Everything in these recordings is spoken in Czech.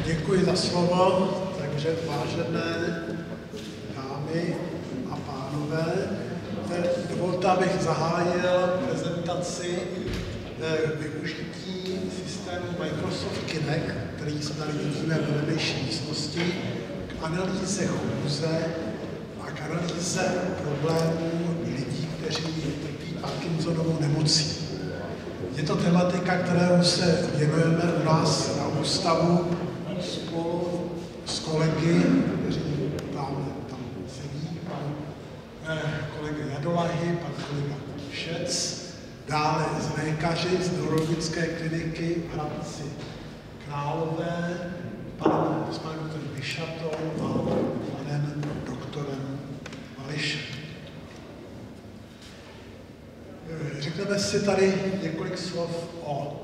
Děkuji za slovo. Takže vážené dámy a pánové, dovolte, abych zahájil prezentaci využití systému Microsoft Kinect, který se tady vidíme v vedlejší místnosti, k analýze chůze a k analýze problémů lidí, kteří trpí Parkinsonovou nemocí. Je to tematika, kterou se věnujeme u nás na ústavu spolu s kolegy, kteří tam sedí, pan kolega Jadolahy, pan kolega Šec, dále z lékaři z neurologické kliniky v Hradci Králové, panem doktorem Vyšatou a panem doktorem Mališem. Řekneme si tady několik slov o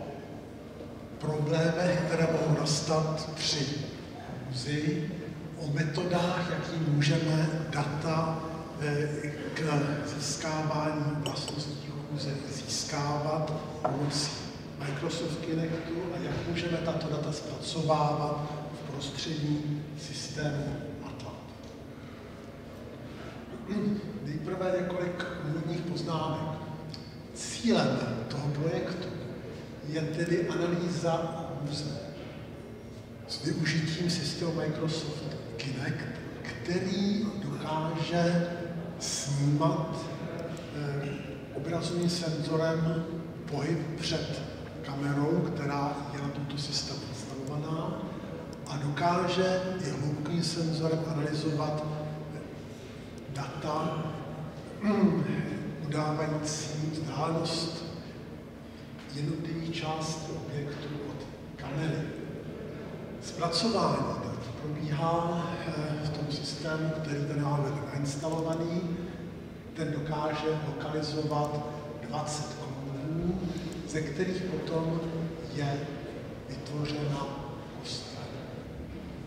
problémech, které mohou nastat při chůzi, o metodách, jakým můžeme data k získávání vlastností chůze získávat pomocí Microsoft Kinectu a jak můžeme tato data zpracovávat v prostředí systému MATLAB. Nejprve několik úvodních poznámek. Cílem toho projektu je tedy analýza chůze s využitím systému Microsoft Kinect, který dokáže snímat obrazovým senzorem pohyb před kamerou, která je na tomto systému instalovaná, a dokáže i hloubkovým senzorem analyzovat data udávající vzdálenost jednotlivých částí objektu od kamery. Zpracování dat probíhá v tom systému, který ten máme nainstalovaný. Ten dokáže lokalizovat 20 kruhů, ze kterých potom je vytvořena kostra.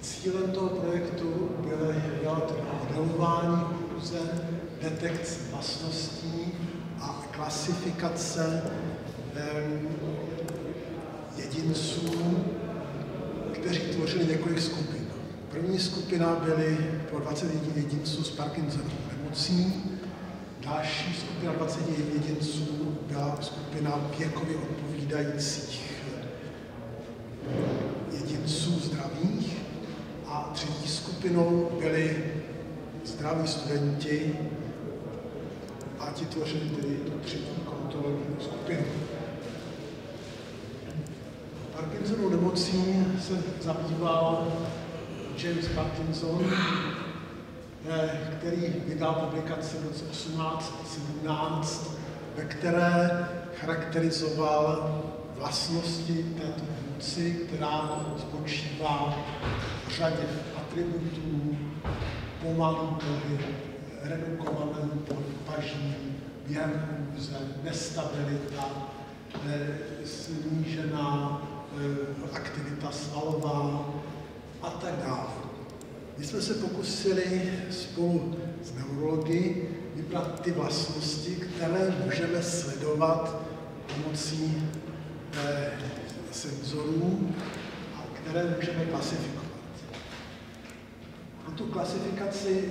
Cílem toho projektu bylo modelování chůze, detekce vlastností a klasifikace jedinců, kteří tvořili několik skupin. První skupina byly po 21 jedinců s Parkinsonovou nemocí, další skupina 20 jedinců byla skupina věkově odpovídajících jedinců zdravých a třetí skupinou byli zdraví studenti a ti tvořili tedy tu třetí kontrolní skupinu. Parkinsonovou nemocí se zabýval James Parkinson, který vydal publikaci v roce 1817, ve které charakterizoval vlastnosti této nemoci, která spočívá v řadě atributů, pomalý pohyb, redukovaný pohyb paží, během chůze, nestabilita, snížená aktivita svalová a tak dále. My jsme se pokusili spolu s neurology vybrat ty vlastnosti, které můžeme sledovat pomocí senzorů a které můžeme klasifikovat. Pro tu klasifikaci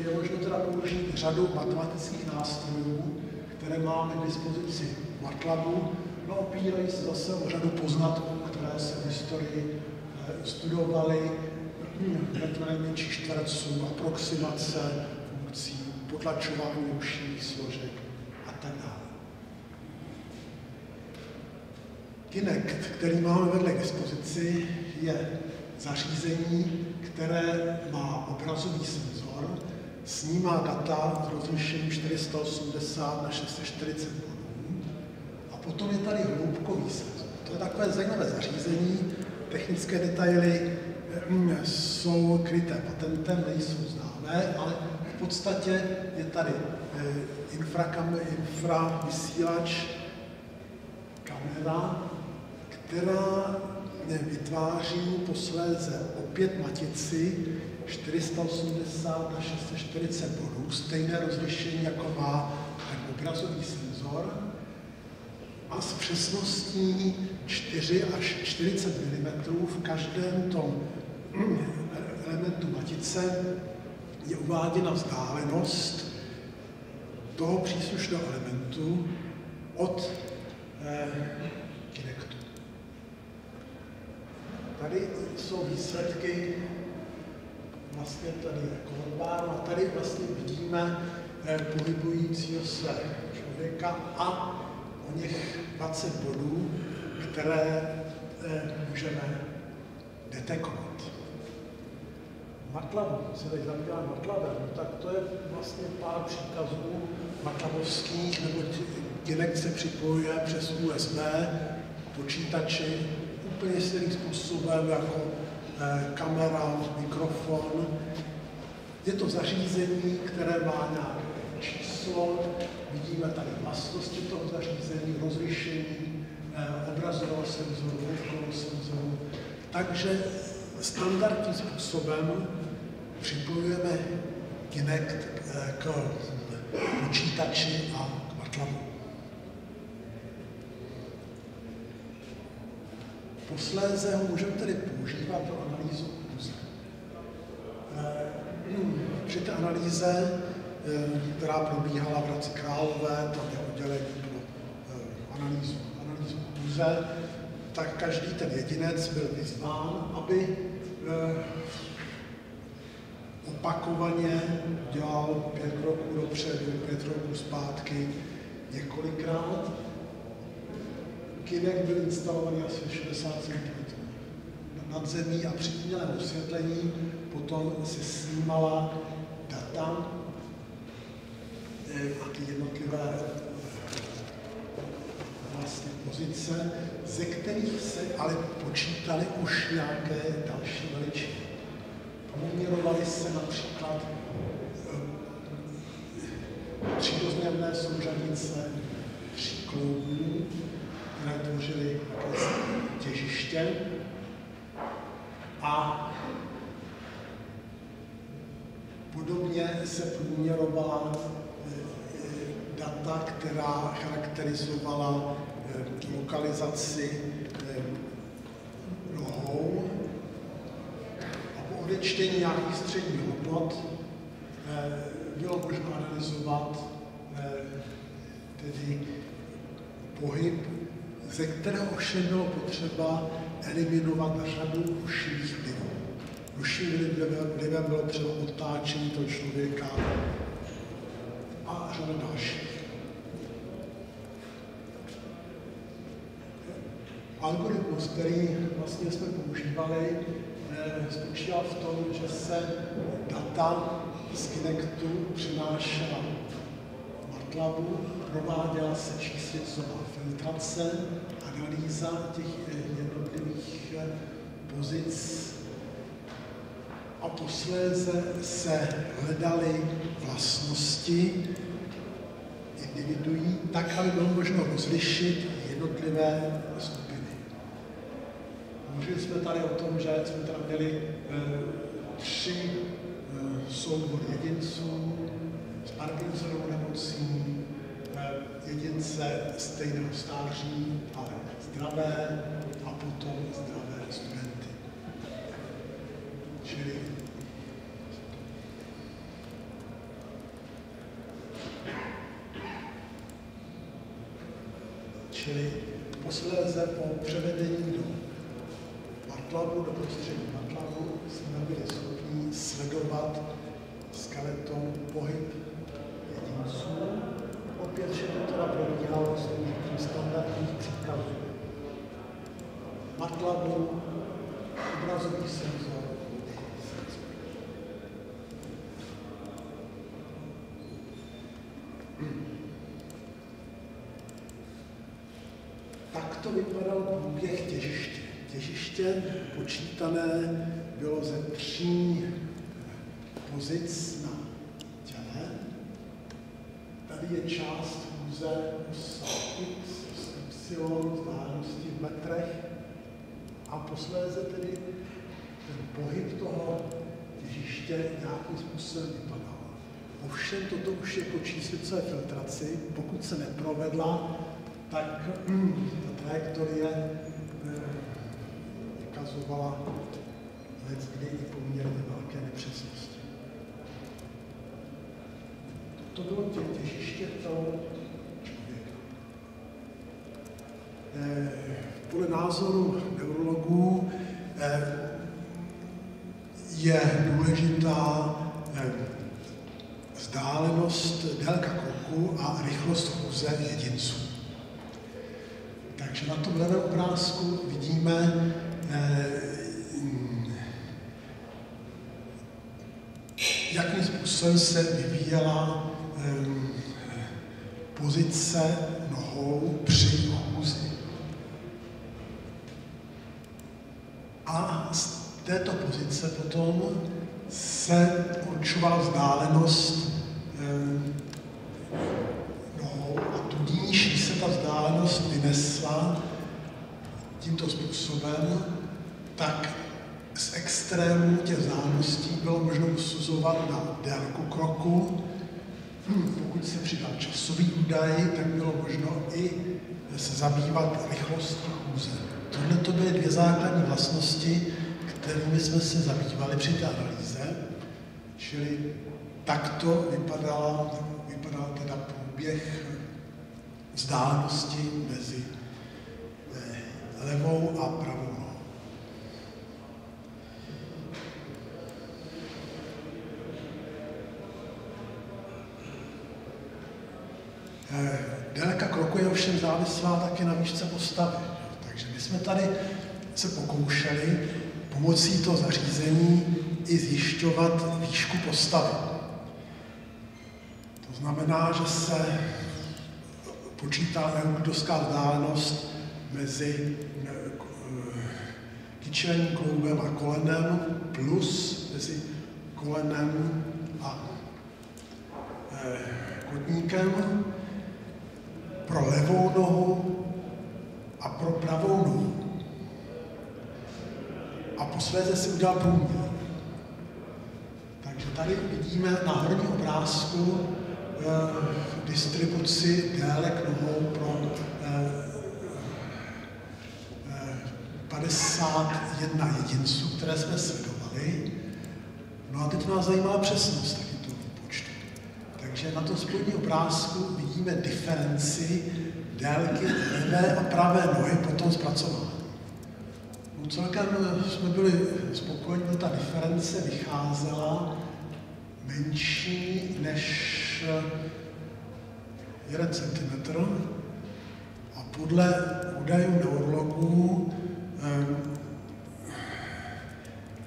je možno teda použít řadu matematických nástrojů, které máme k dispozici v MATLABu, no opírají se zase o řadu poznatků, které se v historii studovaly, metr nejmenších čtverců, aproximace funkcí, potlačování rušných složek a tak dále. Kinect, který máme vedle k dispozici, je zařízení, které má obrazový senzor, snímá data s rozlišením 480 na 640 bodů a potom je tady hloubkový senzor. To je takové zajímavé zařízení, technické detaily jsou kryté patentem, nejsou známé, ale v podstatě je tady infravysílač, kamera, která vytváří posléze opět matici 480 na 640 bodů, stejné rozlišení, jako má ten obrazový senzor. a s přesností 4 až 40 mm v každém tom elementu matice je uváděna vzdálenost toho příslušného elementu od kinektu. Tady jsou výsledky vlastně tady kolobáru a tady vlastně vidíme pohybujícího se člověka a o něch 20 bodů, které můžeme detekovat. MATLAB, se teď zabývá MATLABem, tak to je vlastně pár příkazů MATLABovských, nebo Kinect se připojuje přes USB počítači úplně stejným způsobem jako kamera, mikrofon. Je to zařízení, které má nějaké číslo, vidíme tady vlastnosti toho zařízení, rozlišení obrazového senzoru, hloubkového senzoru. Takže standardním způsobem připojujeme Kinect k počítači a k MATLABu. Posléze ho můžeme tedy používat pro analýzu fúze. Při té analýze, která probíhala v Hradci Králové, tam je oddělení pro analýzu fúze, tak každý ten jedinec byl vyzván, aby opakovaně dělal 5 kroků dopředu, 5 kroků zpátky, několikrát. Kinect byl instalovaný asi 60 cm nad zemí a při umělém osvětlení potom se snímala data a ty jednotlivé vlastně pozice, ze kterých se ale počítaly už nějaké další veličiny. Poměrovaly se například třírozměrné souřadnice příkloubů, které tvořily těžiště a podobně se průměrovala data, která charakterizovala lokalizaci nohou a po odečtení nějakých středních hodnot bylo možno analyzovat tedy pohyb, ze kterého ovšem bylo potřeba eliminovat řadu rušivých vlivů. Rušivým vlivem bylo třeba otáčení toho člověka a řada dalších. Algoritmus, který vlastně jsme používali, spočíval v tom, že se data z Kinectu přinášela MATLABu, prováděla se číslicová filtrace, analýza těch jednotlivých pozic a posléze se hledaly vlastnosti individuí tak, aby bylo možno rozlišit jednotlivé skupiny. Mluvili jsme tady o tom, že jsme tady měli 3 soubory jedinců s Parkinsonovou nemocí, jedince stejného stáří, ale zdravé, a potom zdravé studenty. Čili posléze po převedení do MATLABu, do prostředí MATLABu, jsme byli schopni sledovat skeleton, pohyb jedinců. Opět všechno teda probíhalo s tím standardních příkazů. MATLABu, obrazový senzor, tak to vypadal průběh těžiště. Těžiště počítané bylo ze 3 pozic na těle. Tady je část fúze X, Y, vzdálenosti v metrech a posléze tedy ten pohyb toho těžiště nějakým způsobem vypadal. Ovšem toto už je po číslicové filtraci, pokud se neprovedla tak ta trajektorie ukazovala leckdy i poměrně velké nepřesnosti. To bylo těžiště toho člověka. Podle názoru neurologů je důležitá vzdálenost, délka kroku a rychlost chůze jedinců. Takže na tom levém obrázku vidíme jakým způsobem se vyvíjela pozice nohou při chůzi. A z této pozice potom se určovala vzdálenost nohou a tudíž, když se ta vzdálenost vynesla tímto způsobem, tak z extrému těch vzdáleností bylo možno usuzovat na délku kroku. Pokud se přidal časový údaj, tak bylo možno i se zabývat rychlostí chůze. Tohle to byly dvě základní vlastnosti, kterými jsme se zabývali při té analýze, čili takto vypadal teda průběh vzdálenosti mezi levou a pravou nohou. Délka kroku je ovšem závislá taky na výšce postavy. Takže my jsme tady se pokoušeli pomocí toho zařízení i zjišťovat výšku postavy. To znamená, že se počítá euklidovská vzdálenost mezi kyčelním kloubem a kolenem plus mezi kolenem a kotníkem pro levou nohu a pro pravou nohu. A posléze si udělal průměr. Takže tady vidíme na horním obrázku distribuci délek nohou pro 51 jedinců, které jsme sledovali. No a teď nás zajímá přesnost taky toho výpočtu. Takže na tom spodním obrázku vidíme diferenci délky levé a pravé nohy po tom zpracování. No celkem jsme byli spokojeni, že ta diference vycházela menší než 1 cm a podle údajů neurologů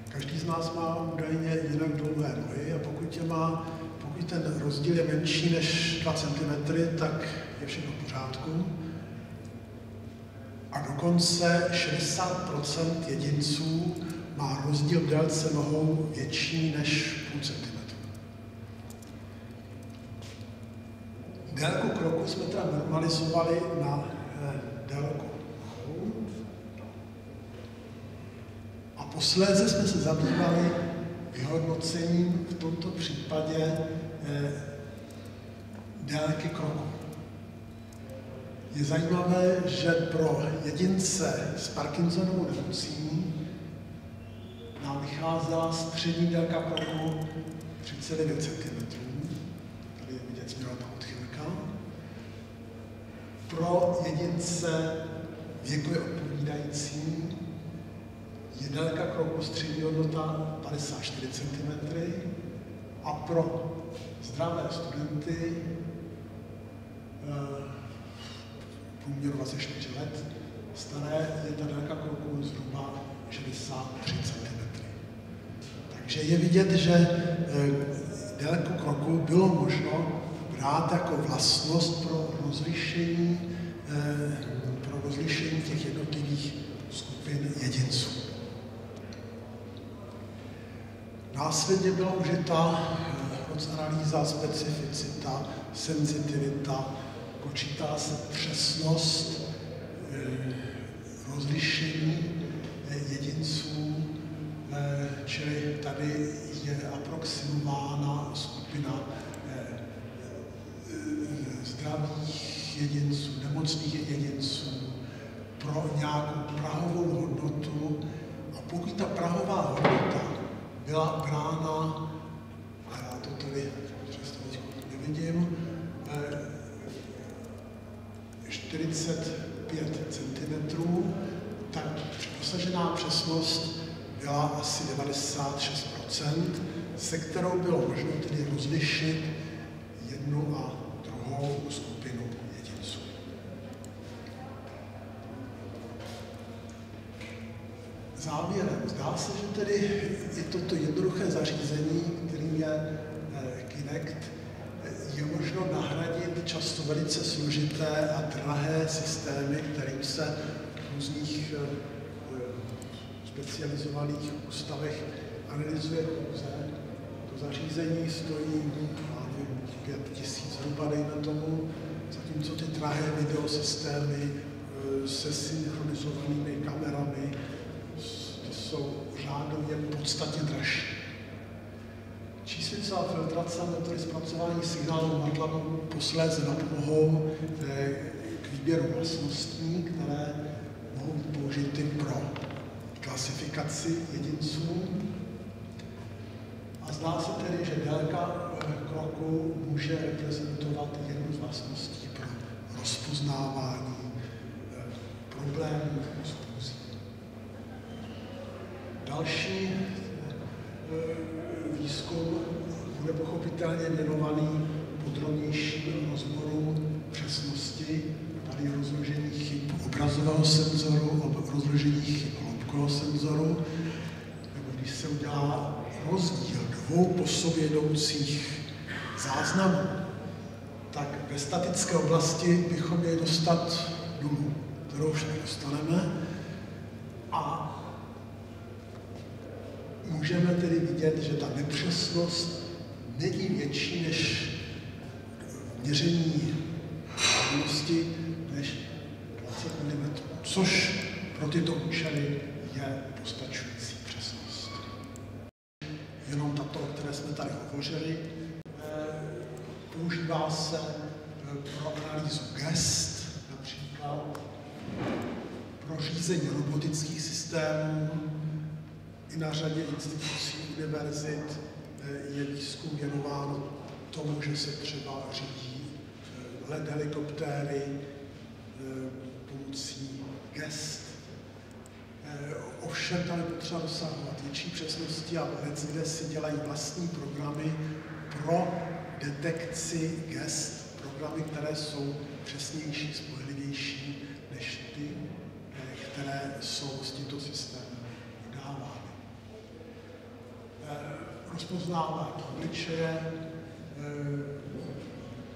každý z nás má údajně jinak dlouhé nohy a pokud ten rozdíl je menší než 2 cm, tak je všechno v pořádku. A dokonce 60% jedinců má rozdíl v délce nohou větší než půl centimetru. Délku kroku jsme teda normalizovali na délku nohou. A posléze jsme se zabývali vyhodnocením v tomto případě délky kroku. Je zajímavé, že pro jedince s Parkinsonovou nemocí nám vycházela střední délka kroku 39 cm. Tady je vidět směrová odchylka. Pro jedince věkově odpovídající je délka kroku střední hodnota 54 cm a pro zdravé studenty průměru 24 let staré je ta délka kroku zhruba 63 cm. Takže je vidět, že délku kroku bylo možno brát jako vlastnost pro rozlišení těch jednotlivých skupin jedinců. Následně byla užita analýza, specificita, senzitivita, počítá se přesnost rozlišení jedinců, čili tady je aproximována skupina zdravých jedinců, nemocných jedinců, pro nějakou prahovou hodnotu. A pokud ta prahová hodnota byla brána, a já to tady přesto nevidím, 45 cm, tak dosažená přesnost byla asi 96%, se kterou bylo možno tedy rozlišit jednu a druhou skupinu jedinců. Závěrem, zdá se, že tedy je toto jednoduché zařízení, kterým je Kinect, je možno nahradit často velice složité a drahé systémy, kterým se v různých specializovaných ústavech analyzuje chůze. To zařízení stojí 5 000 zhruba, dejme tomu, zatímco ty drahé videosystémy se synchronizovanými kamerami jsou řádově podstatně dražší. Číslice a filtrace a metody zpracování signálu Matlabu posléze napomohou k výběru vlastností, které mohou být použity pro klasifikaci jedinců. A zdá se tedy, že délka kroku může reprezentovat jednu z vlastností pro rozpoznávání problémů s půzí. Další výzkum bude pochopitelně věnovaný podrobnějším rozboru přesnosti, tady rozložení chyb obrazového senzoru, rozložení chyb hloubkového senzoru, nebo když se udělá rozdíl dvou po sobě jdoucích záznamů, tak ve statické oblasti bychom měli dostat nulu, kterou už nedostaneme. A můžeme tedy vidět, že ta nepřesnost není větší než měření hlavnosti než 20 mm, což pro tyto účely je postačující přesnost. Jenom tato, o které jsme tady hovořili, používá se pro analýzu gest, například pro řízení robotických systémů. I na řadě institucí, univerzit je výzkum věnován tomu, že se třeba řídí let helikoptéry pomocí gest. Ovšem tam je potřeba dosahovat větší přesnosti a kde si dělají vlastní programy pro detekci gest, programy, které jsou přesnější, spolehlivější než ty, které jsou z těchto systémů vydávány. Rozpoznává obličeje,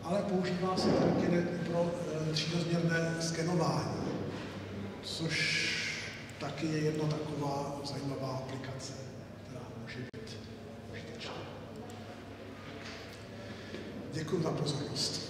ale používá se taky pro třídozměrné skenování, což taky je jedna taková zajímavá aplikace, která může být užitečná. Děkuji za pozornost.